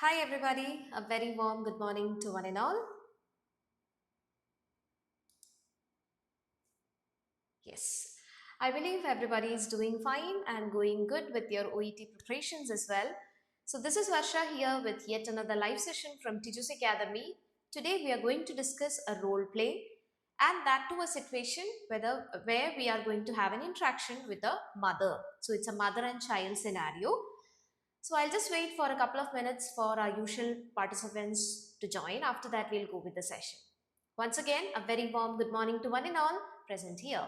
Hi everybody, a very warm good morning to one and all. Yes, I believe everybody is doing fine and going good with your OET preparations as well. So this is Varsha here with yet another live session from Tiju's Academy. Today we are going to discuss a role play and that to a situation where we are going to have an interaction with a mother. So it's a mother and child scenario. So I'll just wait for a couple of minutes for our usual participants to join. After that, we'll go with the session. Once again, a very warm good morning to one and all present here.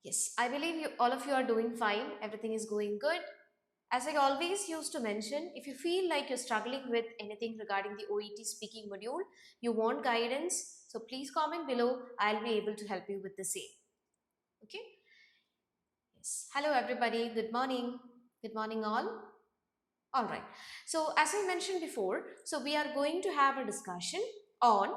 Yes, I believe all of you are doing fine. Everything is going good. As I always used to mention, if you feel like you're struggling with anything regarding the OET speaking module, you want guidance, so please comment below. I'll be able to help you with the same. Okay? Yes. Hello everybody. Good morning. Good morning all. All right. So as I mentioned before, so we are going to have a discussion on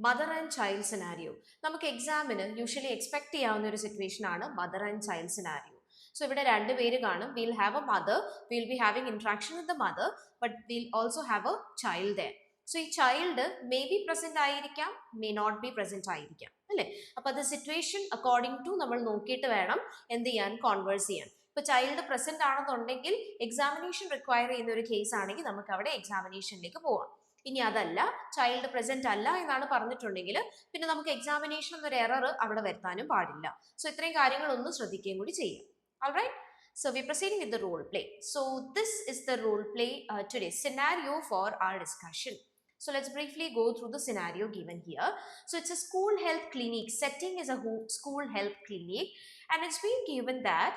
mother and child scenario. നമുക്ക് എക്സാമിന് usually expect ചെയ്യാവുന്ന ഒരു situation ആണ് mother and child scenario. So ഇവിടെ രണ്ട് പേര് കാണും. Will have A mother, will be having interaction with the mother, but will also have A child there. So ഈ ചൈൽഡ് മേ ബി പ്രസന്റ് ആയിരിക്കാം, may not be present ആയിരിക്കാം, അല്ലേ? അപ്പൊ അത് സിറ്റുവേഷൻ അക്കോർഡിംഗ് ടു നമ്മൾ നോക്കിയിട്ട് വേണം എന്ത് ചെയ്യാൻ, കോൺവേഴ്സ് ചെയ്യാൻ. ഇപ്പോൾ ചൈൽഡ് പ്രസന്റ് ആണെന്നുണ്ടെങ്കിൽ എക്സാമിനേഷൻ റിക്വയർ ചെയ്യുന്ന ഒരു കേസ് ആണെങ്കിൽ നമുക്ക് അവിടെ എക്സാമിനേഷനിലേക്ക് പോവാം. ഇനി അതല്ല, ചൈൽഡ് പ്രസന്റ് അല്ല എന്നാണ് പറഞ്ഞിട്ടുണ്ടെങ്കിൽ പിന്നെ നമുക്ക് എക്സാമിനേഷൻ എന്നൊരു എറർ അവിടെ വരുത്താനും പാടില്ല. സോ ഇത്രയും കാര്യങ്ങളൊന്നും ശ്രദ്ധിക്കുകയും കൂടി ചെയ്യാം. Alright, so we're proceeding with the role play. So this is the role play today scenario for our discussion. So let's briefly go through the scenario given here. So it's a school health clinic. Setting is a school health clinic, and it's been given that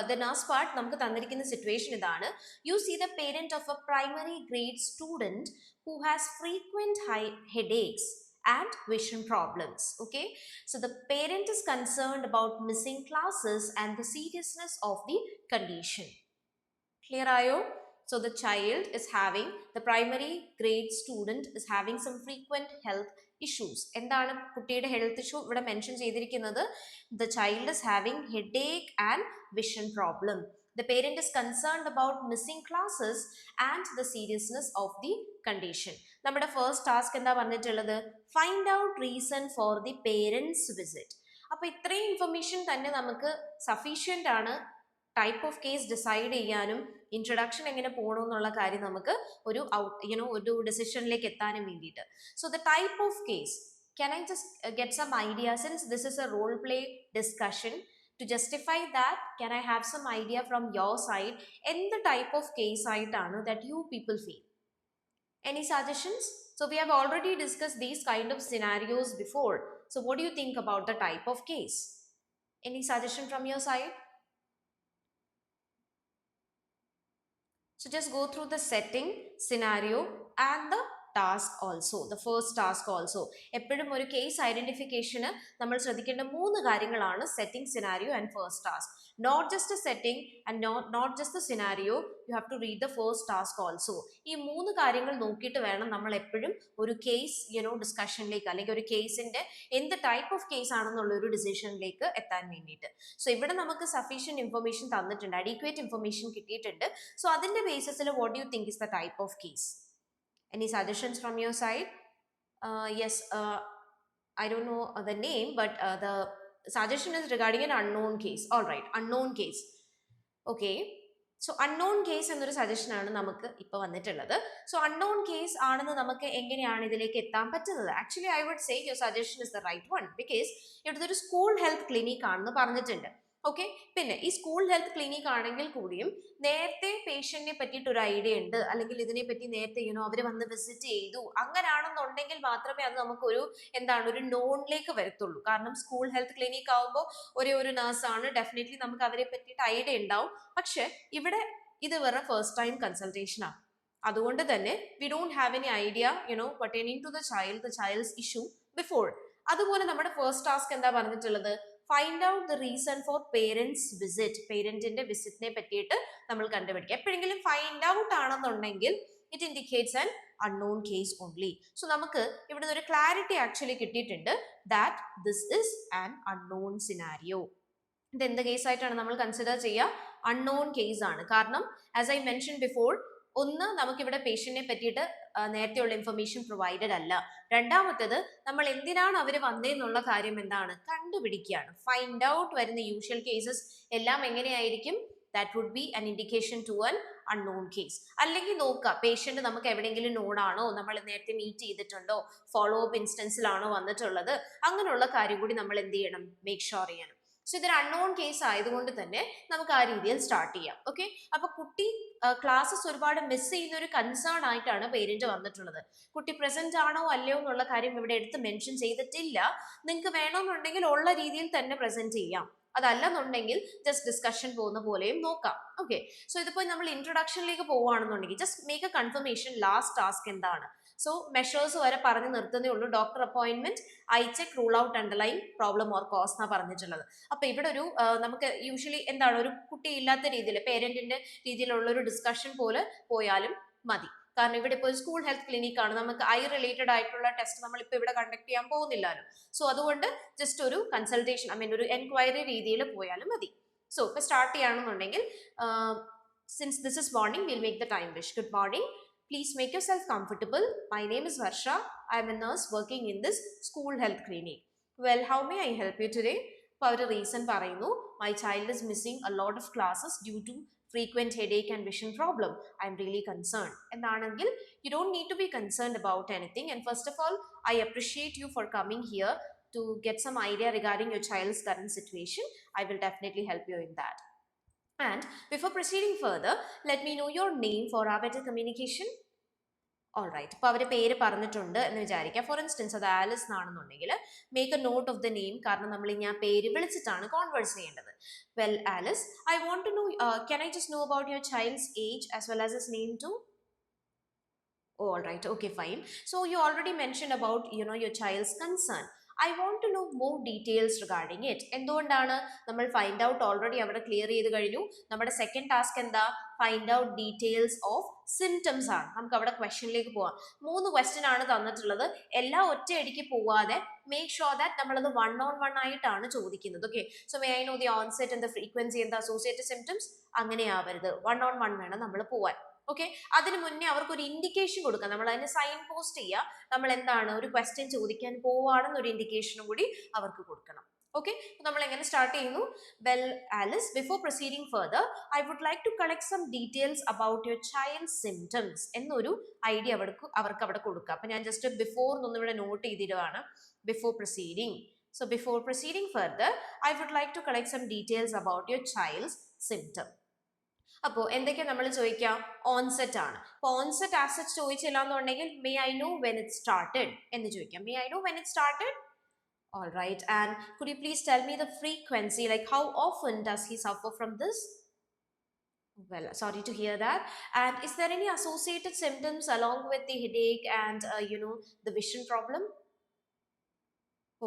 the nurse part നമുക്ക് തന്നിരിക്കുന്ന situation ഇതാണ്. You see the parent of a primary grade student who has frequent headaches and vision problems. Okay, so the parent is concerned about missing classes and the seriousness of the condition. Clear ayo? So the child is having, the primary grade student is having some frequent health issues. എന്താണ് കുട്ടിയുടെ health issue ഇവിടെ mention ചെയ്തിരിക്കുന്നത്? The child is having headache and vision problem. The parent is concerned about missing classes and the seriousness of the condition. നമ്മുടെ first task എന്താ പറഞ്ഞിട്ടുള്ളത്? Find out reason for the parents visit. അപ്പൊ ഇത്രയും information തന്നെ നമുക്ക് sufficient ആണ് type of case decide ചെയ്യാനും introduction എങ്ങനെ പോകണമെന്നുള്ള കാര്യം നമുക്ക് ഒരു ഡിസിഷനിലേക്ക് എത്താനും വേണ്ടിയിട്ട്. So the type of case, can I just get some idea, since this is a role play discussion, to justify that, can I have some idea from your side എന്ത് type of case ആയിട്ടാണ് that you people feel? Any suggestions? So we have already discussed these kind of scenarios before. So what do you think about the type of case? Any suggestion from your side? So just go through the setting, scenario and the task also, the first task also. എപ്പോഴും ഒരു case ഐഡന്റിഫിക്കേഷന് നമ്മൾ ശ്രദ്ധിക്കേണ്ട മൂന്ന് കാര്യങ്ങളാണ് setting, scenario and first task. Not just a setting and not just a scenario, you have to read the first task also. ഈ മൂന്ന് കാര്യങ്ങൾ നോക്കിയിട്ട് വേണം നമ്മൾ എപ്പോഴും ഒരു കേസ് ഡിസ്കഷനിലേക്ക്, അല്ലെങ്കിൽ ഒരു കേസിന്റെ എന്ത് ടൈപ്പ് ഓഫ് കേസ് ആണെന്നുള്ള ഒരു ഡിസിഷനിലേക്ക് എത്താൻ വേണ്ടിയിട്ട്. സോ ഇവിടെ നമുക്ക് സഫീഷ്യന്റ് ഇൻഫർമേഷൻ തന്നിട്ടുണ്ട്, അഡീക്വേറ്റ് ഇൻഫർമേഷൻ കിട്ടിയിട്ടുണ്ട്. സോ അതിന്റെ ബേസിസിൽ what do you think is the type of case? Any suggestions from your side? Yes, I don't know the name, but the suggestion is regarding an unknown case. All right, unknown case. Okay, so unknown case എന്നൊരു suggestion ആണ് നമുക്ക് ഇപ്പോൾ വന്നിട്ടുള്ളത്. So unknown case ആണെന്ന് നമുക്ക് എങ്ങനെയാണ് ഇതിലേക്ക് എത്താൻ പറ്റുന്നത്? Actually I would say your suggestion is the right one, because ഇവിടുത്തെ ഒരു സ്കൂൾ ഹെൽത്ത് ക്ലിനിക് ആണെന്ന് പറഞ്ഞിട്ടുണ്ട്. ഓക്കെ, പിന്നെ ഈ സ്കൂൾ ഹെൽത്ത് ക്ലിനിക് ആണെങ്കിൽ കൂടിയും നേരത്തെ പേഷ്യന്റിനെ പറ്റിയിട്ട് ഒരു ഐഡിയ ഉണ്ട്, അല്ലെങ്കിൽ ഇതിനെ പറ്റി നേരത്തെ അവർ വന്ന് വിസിറ്റ് ചെയ്തു, അങ്ങനെയാണെന്നുണ്ടെങ്കിൽ മാത്രമേ അത് നമുക്കൊരു ഒരു നോണിലേക്ക് വരത്തുള്ളൂ. കാരണം സ്കൂൾ ഹെൽത്ത് ക്ലിനിക് ആവുമ്പോൾ ഒരു നഴ്സാണ്, ഡെഫിനറ്റ്ലി നമുക്ക് അവരെ പറ്റിയിട്ട് ഐഡിയ ഉണ്ടാവും. പക്ഷെ ഇവിടെ ഇത് വേറെ ഫസ്റ്റ് ടൈം കൺസൾട്ടേഷൻ ആണ്. അതുകൊണ്ട് തന്നെ we don't have any idea pertaining to the child's issue before. അതുപോലെ നമ്മുടെ ഫസ്റ്റ് ടാസ്ക് എന്താ പറഞ്ഞിട്ടുള്ളത്? Find out the reason for parents visit. പേരന്റിന്റെ വിസിറ്റിനെ പറ്റിയിട്ട് നമ്മൾ കണ്ടുപിടിക്കുക. എപ്പോഴെങ്കിലും ഫൈൻഡ് ഔട്ട് ആണെന്നുണ്ടെങ്കിൽ it indicates an unknown case only. So നമുക്ക് ഇവിടെ ഒരു ക്ലാരിറ്റി ആക്ച്വലി കിട്ടിയിട്ടുണ്ട് that this is an unknown scenario. ഇത് എന്ത് കേസ് ആയിട്ടാണ് നമ്മൾ കൺസിഡർ ചെയ്യുക? അൺനോൺ കേസ് ആണ്. കാരണം ആസ് ഐ മെൻഷൻ ബിഫോർ, ഒന്ന്, നമുക്കിവിടെ പേഷ്യന്റിനെ പറ്റിയിട്ട് നേരത്തെയുള്ള ഇൻഫർമേഷൻ പ്രൊവൈഡഡ് അല്ല. രണ്ടാമത്തേത്, നമ്മൾ എന്തിനാണ് അവർ വന്നതെന്നുള്ള കാര്യം എന്താണ് കണ്ടുപിടിക്കുകയാണ്. ഫൈൻഡ് ഔട്ട് വരുന്ന യൂഷ്വൽ കേസസ് എല്ലാം എങ്ങനെയായിരിക്കും? That would be an indication to an unknown case. അല്ലെങ്കിൽ നോക്കുക, പേഷ്യന്റ് നമുക്ക് എവിടെയെങ്കിലും നോണാണോ, നമ്മൾ നേരത്തെ മീറ്റ് ചെയ്തിട്ടുണ്ടോ, ഫോളോ അപ്പ് ഇൻസ്റ്റൻസിലാണോ വന്നിട്ടുള്ളത്, അങ്ങനെയുള്ള കാര്യം കൂടി നമ്മൾ എന്ത് ചെയ്യണം? മേക്ക് ഷുവർ ചെയ്യണം. സോ ഇതൊരു അൺനോൺ കേസ് ആയതുകൊണ്ട് തന്നെ നമുക്ക് ആ രീതിയിൽ സ്റ്റാർട്ട് ചെയ്യാം. ഓക്കെ, അപ്പൊ കുട്ടി ക്ലാസ്സസ് ഒരുപാട് മിസ് ചെയ്യുന്ന ഒരു കൺസേൺ ആയിട്ടാണ് പേരന്റ് വന്നിട്ടുള്ളത്. കുട്ടി പ്രസന്റ് ആണോ അല്ലയോ എന്നുള്ള കാര്യം ഇവിടെ എടുത്ത് മെൻഷൻ ചെയ്തിട്ടില്ല. നിങ്ങൾക്ക് വേണമെന്നുണ്ടെങ്കിൽ ഉള്ള രീതിയിൽ തന്നെ പ്രസന്റ് ചെയ്യാം, അതല്ലെന്നുണ്ടെങ്കിൽ ജസ്റ്റ് ഡിസ്കഷൻ പോകുന്ന പോലെയും നോക്കാം. ഓക്കെ, സോ ഇതിപ്പോൾ നമ്മൾ ഇൻട്രൊഡക്ഷനിലേക്ക് പോവുകയാണെന്നുണ്ടെങ്കിൽ just make a confirmation last task എന്താണ്. സോ മെഷേഴ്സ് വരെ പറഞ്ഞു നിർത്തുന്നേ ഉള്ളൂ. Doctor appointment, eye check, rule out, underline, problem or cause എന്നാണ് പറഞ്ഞിട്ടുള്ളത്. അപ്പൊ ഇവിടെ ഒരു നമുക്ക് യൂഷ്വലി എന്താണ്, ഒരു കുട്ടി ഇല്ലാത്ത രീതിയിൽ പേരന്റിന്റെ രീതിയിലുള്ള ഒരു ഡിസ്കഷൻ പോലെ പോയാലും മതി. കാരണം ഇവിടെ ഇപ്പോൾ സ്കൂൾ ഹെൽത്ത് ക്ലിനിക് ആണ്, നമുക്ക് ഐ റിലേറ്റഡ് ആയിട്ടുള്ള ടെസ്റ്റ് നമ്മൾ ഇപ്പോൾ ഇവിടെ കണ്ടക്ട് ചെയ്യാൻ പോകുന്നില്ലല്ലോ. സോ അതുകൊണ്ട് ജസ്റ്റ് ഒരു കൺസൾട്ടേഷൻ, ഒരു എൻക്വയറി രീതിയിൽ പോയാലും മതി. സോ ഇപ്പൊ സ്റ്റാർട്ട് ചെയ്യുകയാണെന്നുണ്ടെങ്കിൽ, since this is morning, will make the time wish. Good morning. Please make yourself comfortable. My name is Varsha. I am a nurse working in this school health clinic. Well, how may I help you today? For a reason പറയുന്നു, my child is missing a lot of classes due to frequent headache and vision problem. I am really concerned. എന്നാണെങ്കിൽ you don't need to be concerned about anything. And first of all, I appreciate you for coming here to get some idea regarding your child's current situation. I will definitely help you in that. And before proceeding further, let me know your name for our better communication. All right, ഇപ്പോൾ അവരുടെ പേര് പറഞ്ഞിട്ടുണ്ട് എന്ന് വിചാരിക്കുക. For instance അത് Alice എന്നാണെന്നുണ്ടെങ്കിൽ make a note of the name, കാരണം നമ്മൾ ഇനി ആ പേര് വിളിച്ചിട്ടാണ് കോൺവേഴ്സ് ചെയ്യേണ്ടത്. Well Alice, I want to know, can I just know about your child's age as well as his name too? All right, okay, fine. So you already mentioned about your child's concern. I want to know more details regarding it. എന്തുകൊണ്ടാണ് നമ്മൾ find out already അവിടെ clear ചെയ്ത് കഴിഞ്ഞു. നമ്മുടെ second task എന്താ? Find out details of symptoms ആണ്. നമുക്ക് അവിടെ ക്വസ്റ്റ്യനിലേക്ക് പോവാം. 3 ക്വസ്റ്റ്യൻ ആണ് തന്നിട്ടുള്ളത്. എല്ലാം ഒറ്റയടിക്ക് പോവാതെ മേക്ക് ഷുവർ ദാറ്റ് നമ്മളത് 1-on-1 ആയിട്ടാണ് ചോദിക്കുന്നത്. Okay, so may I know the onset and the frequency and the associated symptoms. അങ്ങനെ ആവരുത്, 1-on-1 വേണം നമ്മൾ പോവാൻ. ഓക്കെ, അതിന് മുന്നേ അവർക്ക് ഒരു ഇൻഡിക്കേഷൻ കൊടുക്കാം. നമ്മൾ അതിന് സൈൻ പോസ്റ്റ് ചെയ്യുക, നമ്മൾ എന്താണ് ഒരു ക്വസ്റ്റ്യൻ ചോദിക്കാൻ പോവാണെന്നൊരു ഇൻഡിക്കേഷനും കൂടി അവർക്ക് കൊടുക്കണം. ഓക്കെ, നമ്മൾ എങ്ങനെ സ്റ്റാർട്ട് ചെയ്യുന്നു? Well Alice, before proceeding further, I would like to collect some details about your child symptoms എന്നൊരു ഐഡിയ അവർക്ക് അവിടെ കൊടുക്കുക. അപ്പൊ ഞാൻ ജസ്റ്റ് ബിഫോർ എന്നൊന്നും ഇവിടെ നോട്ട് ചെയ്തിടുവാണ്. Before proceeding, so before proceeding further, I would like to collect some details about your child's symptom. അപ്പോൾ എന്തൊക്കെയാണ് നമ്മൾ ചോദിക്കാം? ഓൺസെറ്റ് ആണ്. അപ്പോൾ ഓൺസെറ്റ് ആസെറ്റ് ചോദിച്ചില്ല എന്നുണ്ടെങ്കിൽ may I know when it started എന്ന് ചോദിക്കാം. May I know when it started. All right, and could you please tell me the frequency, like how often does he suffer from this? Well, sorry to hear that. And is there any associated symptoms along with the headache and the vision problem?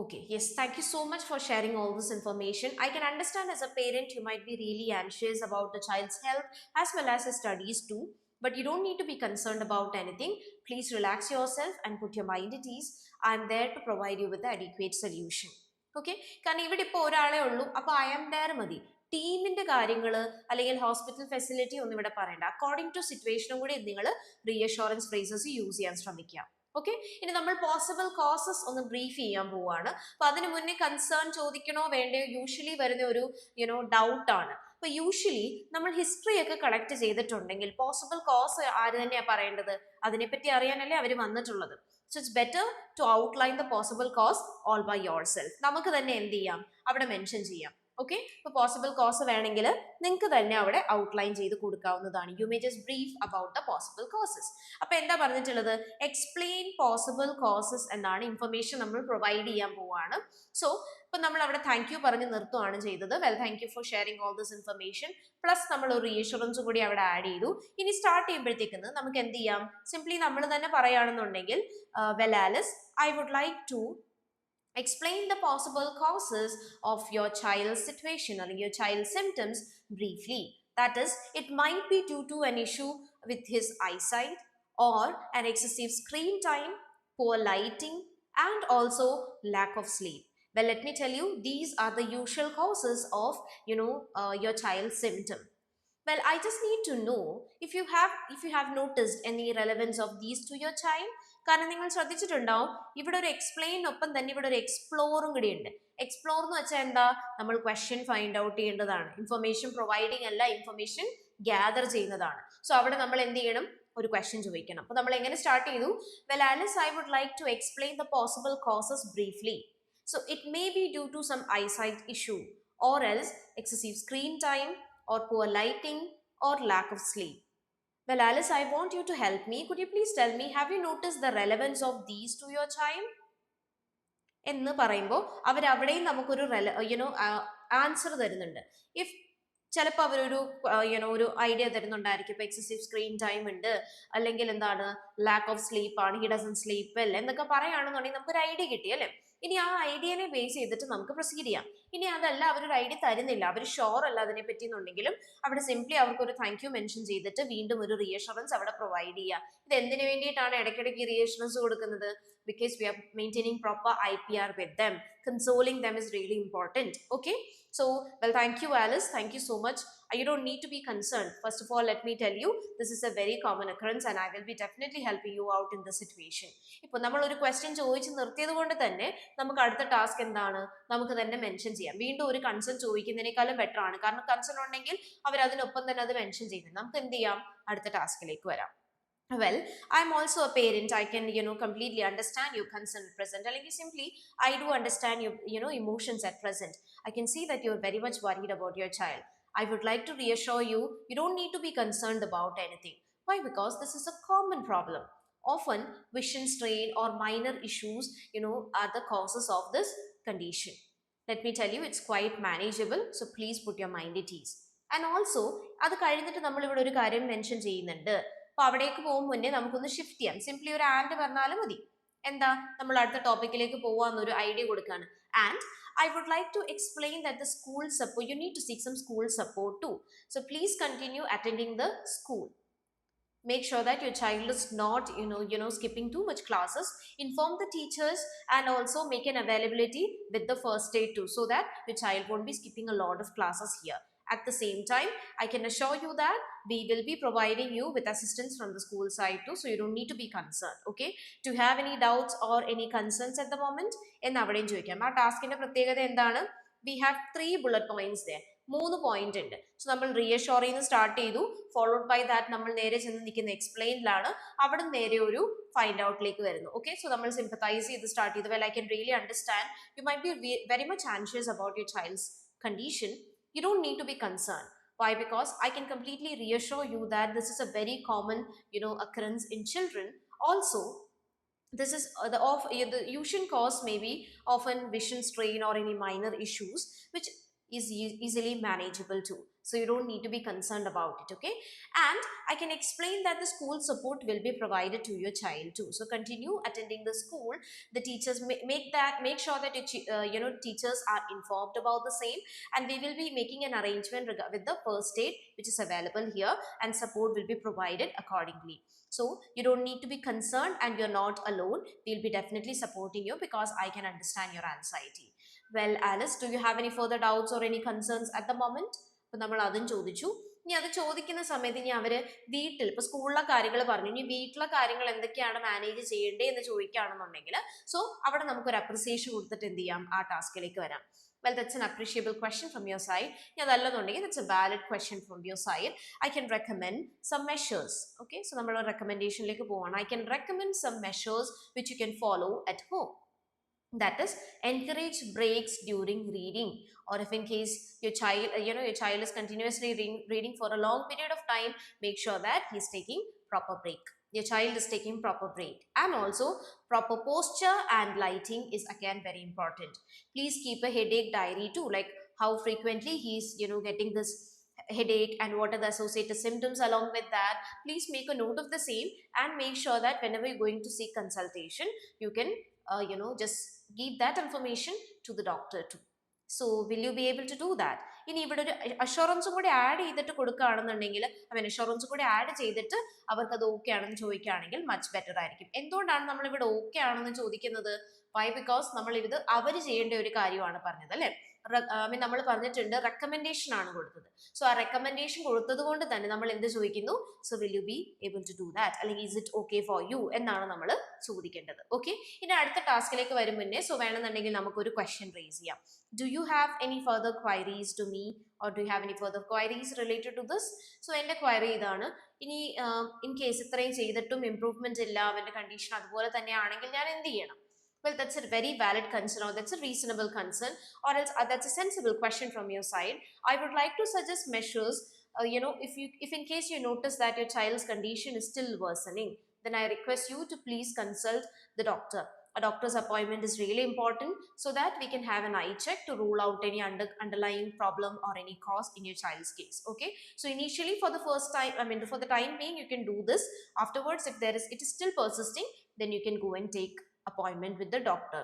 Okay, yes, thank you so much for sharing all this information. I can understand as a parent you might be really anxious about the child's health as well as his studies too, but you don't need to be concerned about anything. Please relax yourself and put your mind at ease. I am there to provide you with the adequate solution. Okay, കാരണം ഇവിടെ ഇപ്പോൾ ഒരാളെ ഉള്ളൂ, അപ്പോൾ I am there മതി. ടീമിന്റെ കാര്യങ്ങൾ അല്ലെങ്കിൽ ഹോസ്പിറ്റൽ ഫെസിലിറ്റി ഒന്നും ഇവിടെ പറയണ്ട. അക്കോർഡിംഗ് ടു സിറ്റുവേഷനും കൂടി നിങ്ങൾ റീഅഷുറൻസ് ഫ്രേസസ് യൂസ് ചെയ്യാൻ ശ്രമിക്കുക. ഓക്കെ, ഇനി നമ്മൾ പോസിബിൾ കോസസ് ഒന്ന് ബ്രീഫ് ചെയ്യാൻ പോവാണ്. അപ്പൊ അതിന് മുന്നേ കൺസേൺ ചോദിക്കണോ വേണ്ടയോ യൂഷ്വലി വരുന്ന ഒരു ഡൗട്ട് ആണ്. അപ്പൊ യൂഷ്വലി നമ്മൾ ഹിസ്റ്ററി ഒക്കെ കളക്ട് ചെയ്തിട്ടുണ്ടെങ്കിൽ പോസിബിൾ കോസ് ആര് തന്നെയാ പറയേണ്ടത്? അതിനെപ്പറ്റി അറിയാനല്ലേ അവർ വന്നിട്ടുള്ളത്. So it's better to outline the possible cause all by yourself. നമുക്ക് തന്നെ എന്ത് ചെയ്യാം? അവിടെ മെൻഷൻ ചെയ്യാം. ഓക്കെ, ഇപ്പൊ പോസിബിൾ കോസ് വേണമെങ്കിൽ നിങ്ങൾക്ക് തന്നെ അവിടെ ഔട്ട്ലൈൻ ചെയ്ത് കൊടുക്കാവുന്നതാണ്. You may just brief about the possible causes. അപ്പൊ എന്താ പറഞ്ഞിട്ടുള്ളത്? എക്സ്പ്ലെയിൻ പോസിബിൾ കോസസ് എന്നാണ് ഇൻഫർമേഷൻ നമ്മൾ പ്രൊവൈഡ് ചെയ്യാൻ പോവാണ്. സോ ഇപ്പൊ നമ്മൾ അവിടെ താങ്ക് യു പറഞ്ഞ് നിർത്തുകയാണ് ചെയ്തത്. Well, thank you for sharing all this information. Plus നമ്മൾ ഒരു റീഅഷുറൻസ് കൂടി അവിടെ ആഡ് ചെയ്തു. ഇനി സ്റ്റാർട്ട് ചെയ്യുമ്പോഴത്തേക്ക് നമുക്ക് എന്ത് ചെയ്യാം? സിംപ്ലി നമ്മൾ തന്നെ പറയുകയാണെന്നുണ്ടെങ്കിൽ, well Alice, I would like to explain the possible causes of your child's situation or your child's symptoms briefly. That is, it might be due to an issue with his eyesight or an excessive screen time, poor lighting, and also lack of sleep. Well, let me tell you, these are the usual causes of your child's symptom. Well, I just need to know if you have noticed any relevance of these to your child. കാരണം നിങ്ങൾ ശ്രദ്ധിച്ചിട്ടുണ്ടാവും ഇവിടെ ഒരു എക്സ്പ്ലെയിനൊപ്പം തന്നെ ഇവിടെ ഒരു എക്സ്പ്ലോറും കൂടി ഉണ്ട്. Explore എന്ന് വെച്ചാൽ എന്താ, നമ്മൾ ക്വസ്റ്റ്യൻ ഫൈൻഡ് ഔട്ട് ചെയ്യേണ്ടതാണ്. ഇൻഫർമേഷൻ പ്രൊവൈഡിങ് അല്ല, ഇൻഫർമേഷൻ ഗ്യാദർ ചെയ്യുന്നതാണ്. സോ അവിടെ നമ്മൾ എന്ത് ചെയ്യണം, ഒരു ക്വസ്റ്റ്യൻ ചോദിക്കണം. അപ്പോൾ നമ്മൾ എങ്ങനെ സ്റ്റാർട്ട് ചെയ്തു? Well Alice, I would like to explain the possible causes briefly. So it may be due to some eyesight issue, or else excessive screen time, or poor lighting, or lack of sleep. Well, Alice, I want you to help me. Could you please tell me, have you noticed the relevance of these to your child? എന്ന് പറയുമ്പോൾ അവരവിടെയും നമുക്കൊരു answer തരുന്നുണ്ട്. If ചിലപ്പോൾ അവരൊരു ഒരു idea തരുന്നുണ്ടായിരിക്കും. ഇപ്പോൾ excessive screen time ഉണ്ട്, അല്ലെങ്കിൽ എന്താണ് ലാക്ക് ഓഫ് സ്ലീപ്പ് ആണ്, ഹി ഡസൻ സ്ലീപ്പ് വെൽ എന്നൊക്കെ പറയുകയാണെന്നുണ്ടെങ്കിൽ നമുക്കൊരു ഐഡിയ കിട്ടി അല്ലേ. ഇനി ആ ഐഡിയനെ ബേസ് ചെയ്തിട്ട് നമുക്ക് പ്രൊസീഡ് ചെയ്യാം. ഇനി അതല്ല, അവരൊരു ഐഡിയ തരുന്നില്ല, അവർ ഷുവർ അല്ല അതിനെ പറ്റി എന്നുണ്ടെങ്കിലും അവിടെ സിംപ്ലി അവർക്കൊരു താങ്ക് യു മെൻഷൻ ചെയ്തിട്ട് വീണ്ടും ഒരു റീഅഷുറൻസ് അവിടെ പ്രൊവൈഡ് ചെയ്യുക. ഇത് എന്തിനു വേണ്ടിയിട്ടാണ് ഇടയ്ക്കിടയ്ക്ക് റീഅഷുറൻസ് കൊടുക്കുന്നത്? Because we are maintaining proper IPR with them. Consoling them is really important. Okay, so well, thank you Alice, thank you so much. You don't need to be concerned. First of all, let me tell you, this is a very common occurrence and I will be definitely helping you out in this situation. ഇപ്പോൾ നമ്മൾ ഒരു question ചോദിച്ച് നിർത്തിയത് കൊണ്ട് തന്നെ നമുക്ക് അടുത്ത task എന്താണ്, നമുക്ക് തന്നെ മെൻഷൻ ചെയ്യാം. വീണ്ടും ഒരു കൺസേൺ ചോദിക്കുന്നതിനേക്കാളും ബെറ്റർ ആണ്, കാരണം കൺസേൺ ഉണ്ടെങ്കിൽ അവർ അതിനൊപ്പം തന്നെ അത് മെൻഷൻ ചെയ്യുന്നത്. നമുക്ക് എന്ത് ചെയ്യാം, അടുത്ത ടാസ്കിലേക്ക് വരാം. Well, I'm also a parent. I can, completely understand your concern at present. Like simply, I do understand your, emotions at present. I can see that you're very much worried about your child. I would like to reassure you, you don't need to be concerned about anything. Why? Because this is a common problem. Often, vision strain or minor issues, are the causes of this condition. Let me tell you, it's quite manageable. So please put your mind at ease. And also, അത് കഴിഞ്ഞിട്ട് നമ്മൾ ഇവിടെ ഒരു കാര്യം mention ചെയ്യുന്നുണ്ട്. അപ്പോൾ അവിടേക്ക് പോകും മുന്നേ നമുക്കൊന്ന് ഷിഫ്റ്റ് ചെയ്യാം. സിംപ്ലി ഒരു ആൻഡ് പറഞ്ഞാലും മതി. എന്താ, നമ്മൾ അടുത്ത ടോപ്പിക്കിലേക്ക് പോവാന്നൊരു ഐഡിയ കൊടുക്കുകയാണ്. And I would like to explain that the school support, you need to seek some school support too. So please continue attending the school. Make sure that your child is not skipping too much classes. Inform the teachers and also make an availability with the first aid too, so that your child won't be skipping a lot of classes here. At the same time, I can assure you that we will be providing you with assistance from the school side too, so you don't need to be concerned. Okay, do you have any doubts or any concerns at the moment? എന്ന് അവിടെയും ചോദിക്കാം. ആ ടാസ്കിന്റെ പ്രത്യേകത എന്താണ്? We have 3 bullet points there. 3 point ഉണ്ട്. So നമ്മൾ റീഅഷോറിൽ നിന്ന് സ്റ്റാർട്ട് ചെയ്തു, ഫോളോഡ് ബൈ ദാറ്റ് നമ്മൾ നേരെ ചെന്ന് നിൽക്കുന്ന എക്സ്പ്ലെയിനിലാണ്, അവിടെ നേരെ ഒരു ഫൈൻഡ് ഔട്ടിലേക്ക് വരുന്നു. ഓക്കെ, സോ നമ്മൾ സിംപത്തൈസ് ചെയ്ത് സ്റ്റാർട്ട് ചെയ്തു. Well, I can really understand you might be very much anxious about your child's condition. You don't need to be concerned. Why? Because I can completely reassure you that this is a very common, occurrence in children. Also, this is the usual cause may be often vision strain or any minor issues, which is easily manageable too. So you don't need to be concerned about it. Okay, and I can explain that the school support will be provided to your child too. So continue attending the school. The teachers make sure that teachers are informed about the same, and we will be making an arrangement with the first aid which is available here, and support will be provided accordingly. So you don't need to be concerned, and you're not alone. We'll be definitely supporting you because I can understand your anxiety. Well, Alice, do you have any further doubts or any concerns at the moment? അപ്പോൾ നമ്മൾ അതും ചോദിച്ചു. ഇനി അത് ചോദിക്കുന്ന സമയത്ത് ഇനി അവർ വീട്ടിൽ ഇപ്പോൾ സ്കൂളിലെ കാര്യങ്ങൾ പറഞ്ഞു, ഇനി വീട്ടിലെ കാര്യങ്ങൾ എന്തൊക്കെയാണ് മാനേജ് ചെയ്യേണ്ടത് എന്ന് ചോദിക്കുകയാണെന്നുണ്ടെങ്കിൽ സോ അവിടെ നമുക്കൊരു അപ്രിസിയേഷൻ കൊടുത്തിട്ട് എന്ത് ചെയ്യാം, ആ ടാസ്കിലേക്ക് വരാം. Well, that's an appreciable question from your side. ഇനി അതല്ലെന്നുണ്ടെങ്കിൽ that's a valid question from your side. I can recommend some measures. Okay, so നമ്മൾ റെക്കമെൻഡേഷനിലേക്ക് പോവാണ്. I can recommend some measures which you can follow at home. That is, encourage breaks during reading, or if in case your child is continuously reading for a long period of time, make sure that he is taking proper break. Your child is taking proper break. And also proper posture and lighting is again very important. Please keep a headache diary too, like how frequently he is getting this headache and what are the associated symptoms along with that. Please make a note of the same and make sure that whenever you're going to seek consultation, you can just give that information to the doctor too. So will you be able to do that? ഇനി ഇവിടെ ഒരു അഷുറൻസും കൂടി add ചെയ്തിട്ട് കൊടുക്കുകയാണെന്നുണ്ടെങ്കിൽ, അഷുറൻസും കൂടി add ചെയ്തിട്ട് അവർക്ക് അത് okay ആണെന്ന് ചോദിക്കുകയാണെങ്കിൽ മച്ച് ബെറ്റർ ആയിരിക്കും. എന്തുകൊണ്ടാണ് നമ്മളിവിടെ ഓക്കെ ആണെന്ന് ചോദിക്കുന്നത്? വൈ? ബിക്കോസ് നമ്മൾ ഇത് അവർ ചെയ്യേണ്ട ഒരു കാര്യമാണ് പറഞ്ഞത് അല്ലേ. നമ്മൾ പറഞ്ഞിട്ടുണ്ട് റെക്കമെൻഡേഷൻ ആണ് കൊടുത്തത്. സോ ആ റെക്കമെൻഡേഷൻ കൊടുത്തത് കൊണ്ട് തന്നെ നമ്മൾ എന്ത് ചോദിക്കുന്നു? So will you be able to do that, അല്ലെങ്കിൽ is it okay for you എന്നാണ് നമ്മൾ ചോദിക്കേണ്ടത്. ഓക്കെ, ഇനി അടുത്ത ടാസ്കിലേക്ക് വരും മുന്നേ സോ വേണമെന്നുണ്ടെങ്കിൽ നമുക്കൊരു ക്വസ്റ്റ്യൻ റേസ് ചെയ്യാം. Do you have any further queries to me or do you have any further queries related to this? So എൻ്റെ ക്വയറി ഇതാണ്. ഇനി ഇൻ കേസ് ഇത്രയും ചെയ്തിട്ടും ഇംപ്രൂവ്മെന്റ് ഇല്ല, അവന്റെ കണ്ടീഷൻ അതുപോലെ തന്നെ ആണെങ്കിൽ ഞാൻ എന്ത് ചെയ്യണം? Well, that's a very valid concern, or that's a reasonable concern, or else that's a sensible question from your side. I would like to suggest measures. If in case you notice that your child's condition is still worsening, then I request you to please consult the doctor. A doctor's appointment is really important so that we can have an eye check to rule out any underlying problem or any cause in your child's case. Okay, so initially for the first time, for the time being, you can do this. Afterwards, if it is still persisting, then you can go and take appointment with the doctor.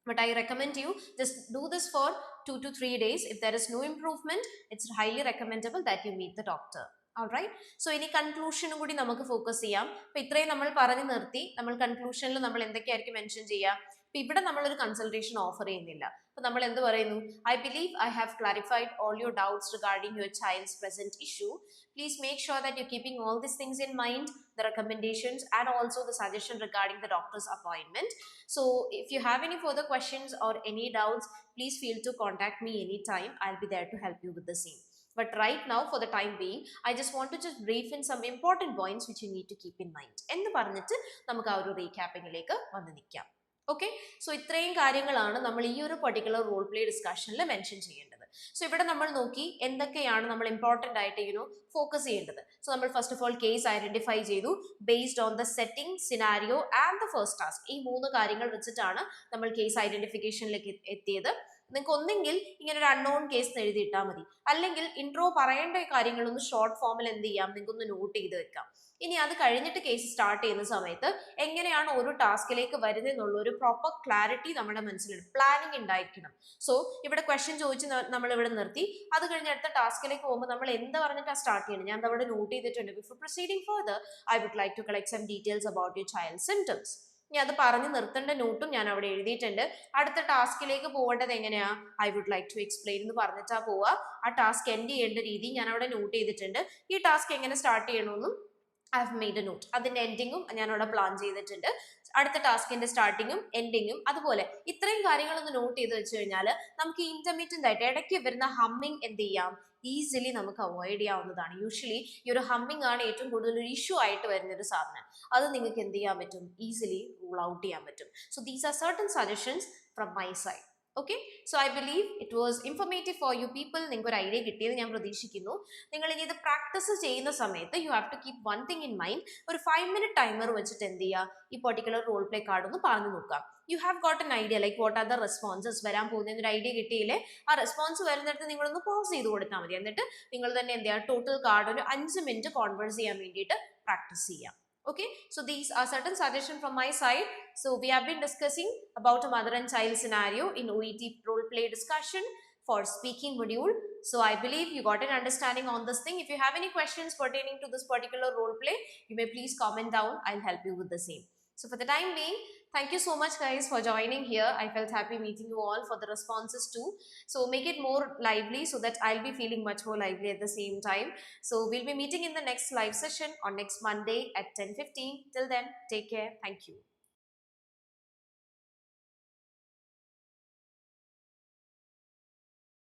But I recommend you just do this for 2 to 3 days. If there is no improvement, it's highly recommendable that you meet the doctor. Alright, so ഇനി കൺക്ലൂഷനും കൂടി നമുക്ക് focus ചെയ്യാം. അപ്പൊ ഇത്രയും നമ്മൾ പറഞ്ഞു നിർത്തി. നമ്മൾ കൺക്ലൂഷനിൽ നമ്മൾ എന്തൊക്കെയായിരിക്കും മെൻഷൻ ചെയ്യുക? അപ്പൊ ഇവിടെ നമ്മളൊരു കൺസൾട്ടേഷൻ ഓഫർ ചെയ്യുന്നില്ല. അപ്പൊ നമ്മൾ എന്ത് പറയുന്നു? I believe I have clarified all your doubts regarding your child's present issue. Please make sure that you're keeping all these things in mind, the recommendations and also the suggestion regarding the doctor's appointment. So if you have any further questions or any doubts, please feel to contact me anytime. I'll be there to help you with the same. But right now, for the time being, I just want to just brief in some important points which you need to keep in mind. എന്ന് പറഞ്ഞിട്ട് നമുക്ക് ആ ഒരു റീക്യാപ്പിംഗിലേക്ക് വന്ന് നിൽക്കാം. Okay, so ഇത്രയും കാര്യങ്ങളാണ് നമ്മൾ ഈ ഒരു പർട്ടിക്കുലർ റോൾ പ്ലേ ഡിസ്കഷനിൽ മെൻഷൻ ചെയ്യേണ്ടത്. സോ ഇവിടെ നമ്മൾ നോക്കി എന്തൊക്കെയാണ് നമ്മൾ ഇമ്പോർട്ടൻ്റ് ആയിട്ട് ഫോക്കസ് ചെയ്യേണ്ടത്. സോ നമ്മൾ first of all case identify ചെയ്തു. Based on the setting, scenario and the first task, ഈ 3 കാര്യങ്ങൾ വെച്ചിട്ടാണ് നമ്മൾ കേസ് ഐഡന്റിഫിക്കേഷനിലേക്ക് എത്തിയത്. നിങ്ങൾക്ക് ഒന്നെങ്കിൽ ഇങ്ങനെ ഒരു അൺനോൺ കേസ് എഴുതിയിട്ടാൽ മതി, അല്ലെങ്കിൽ ഇൻട്രോ പറയേണ്ട കാര്യങ്ങളൊന്ന് ഷോർട്ട് ഫോമിൽ എന്ത് ചെയ്യാം, നിങ്ങൾക്കൊന്ന് നോട്ട് ചെയ്ത് വെക്കാം. ഇനി അത് കഴിഞ്ഞിട്ട് കേസ് സ്റ്റാർട്ട് ചെയ്യുന്ന സമയത്ത് എങ്ങനെയാണ് ഓരോ ടാസ്കിലേക്ക് വരുന്നതെന്നുള്ള ഒരു പ്രോപ്പർ ക്ലാരിറ്റി നമ്മുടെ മനസ്സിലുണ്ട്, പ്ലാനിങ് ഉണ്ടായിരിക്കണം. സോ ഇവിടെ ക്വസ്റ്റ്യൻ ചോദിച്ച് നമ്മൾ ഇവിടെ നിർത്തി. അത് കഴിഞ്ഞ് അടുത്ത ടാസ്കിലേക്ക് പോകുമ്പോൾ നമ്മൾ എന്ത് പറഞ്ഞിട്ടാണ് സ്റ്റാർട്ട് ചെയ്യുന്നത്? ഞാൻ അവിടെ നോട്ട് ചെയ്തിട്ടുണ്ട്. Before proceeding further, I would like to collect some details about your child symptoms. ഇനി അത് പറഞ്ഞ് നിർത്തേണ്ട നോട്ടും ഞാൻ അവിടെ എഴുതിയിട്ടുണ്ട്. അടുത്ത ടാസ്കിലേക്ക് പോകേണ്ടത് എങ്ങനെയാ? I would like to explain എന്ന് പറഞ്ഞിട്ടാ പോവുക. ആ ടാസ്ക് എൻഡ് ചെയ്യേണ്ട രീതി ഞാൻ അവിടെ നോട്ട് ചെയ്തിട്ടുണ്ട്. ഈ ടാസ്ക് എങ്ങനെ സ്റ്റാർട്ട് ചെയ്യണമെന്നും I have made a note. അതിന്റെ എൻഡിങ്ങും ഞാൻ അവിടെ പ്ലാൻ ചെയ്തിട്ടുണ്ട്. അടുത്ത ടാസ്കിന്റെ സ്റ്റാർട്ടിങ്ങും എൻഡിങ്ങും അതുപോലെ ഇത്രയും കാര്യങ്ങളൊന്ന് നോട്ട് ചെയ്ത് വെച്ച് കഴിഞ്ഞാൽ നമുക്ക് ഇന്റർമീഡിയറ്റ് ആയിട്ട് ഇടയ്ക്ക് വരുന്ന ഹമ്മിങ് എന്ത് ചെയ്യാം, ഈസിലി നമുക്ക് അവോയ്ഡ് ചെയ്യാവുന്നതാണ്. യൂഷ്വലി ഈ ഒരു ഹമ്മിങ് ആണ് ഏറ്റവും കൂടുതൽ ഒരു ഇഷ്യൂ ആയിട്ട് വരുന്നൊരു സാധനം. അത് നിങ്ങൾക്ക് എന്ത് ചെയ്യാൻ പറ്റും? ഈസിലി റൂൾ ഔട്ട് ചെയ്യാൻ പറ്റും. So these are certain suggestions from my side. Okay, so I believe it was informative for you people. നിങ്ങൾക്ക് ഒരു ഐഡിയ കിട്ടിയത് ഞാൻ പ്രതീക്ഷിക്കുന്നു. നിങ്ങൾ ഇനി ഇത് പ്രാക്ടീസ് ചെയ്യുന്ന സമയത്ത് you have to keep one thing in mind. ഒരു 5 minute ടൈമർ വെച്ചിട്ട് എന്ത് ചെയ്യുക, ഈ പെർട്ടിക്കുലർ റോൾ പ്ലേ കാർഡ് ഒന്ന് പറഞ്ഞു നോക്കാം. You have got an idea like what are the responses വരാൻ പോകുന്നതിന് ഒരു ഐഡിയ കിട്ടിയില്ലേ? ആ റെസ്പോൺസ് വരുന്നിടത്ത് നിങ്ങളൊന്ന് പോസ് ചെയ്ത് കൊടുത്താൽ മതി. എന്നിട്ട് നിങ്ങൾ തന്നെ എന്ത് ചെയ്യുക, ടോട്ടൽ കാർഡ് ഒരു 5 minute കോൺവേഴ്സ് ചെയ്യാൻ വേണ്ടിയിട്ട് പ്രാക്ടീസ് ചെയ്യാം. Okay, so these are certain suggestions from my side. So we have been discussing about a mother and child scenario in OET role play discussion for speaking module. So I believe you got an understanding on this thing. If you have any questions pertaining to this particular role play, you may please comment down. I'll help you with the same. So for the time being, thank you so much guys for joining here. I felt happy meeting you all, for the responses too. So make it more lively so that I'll be feeling much more lively at the same time. So we'll be meeting in the next live session on next Monday at 10:15. Till then, take care. Thank you.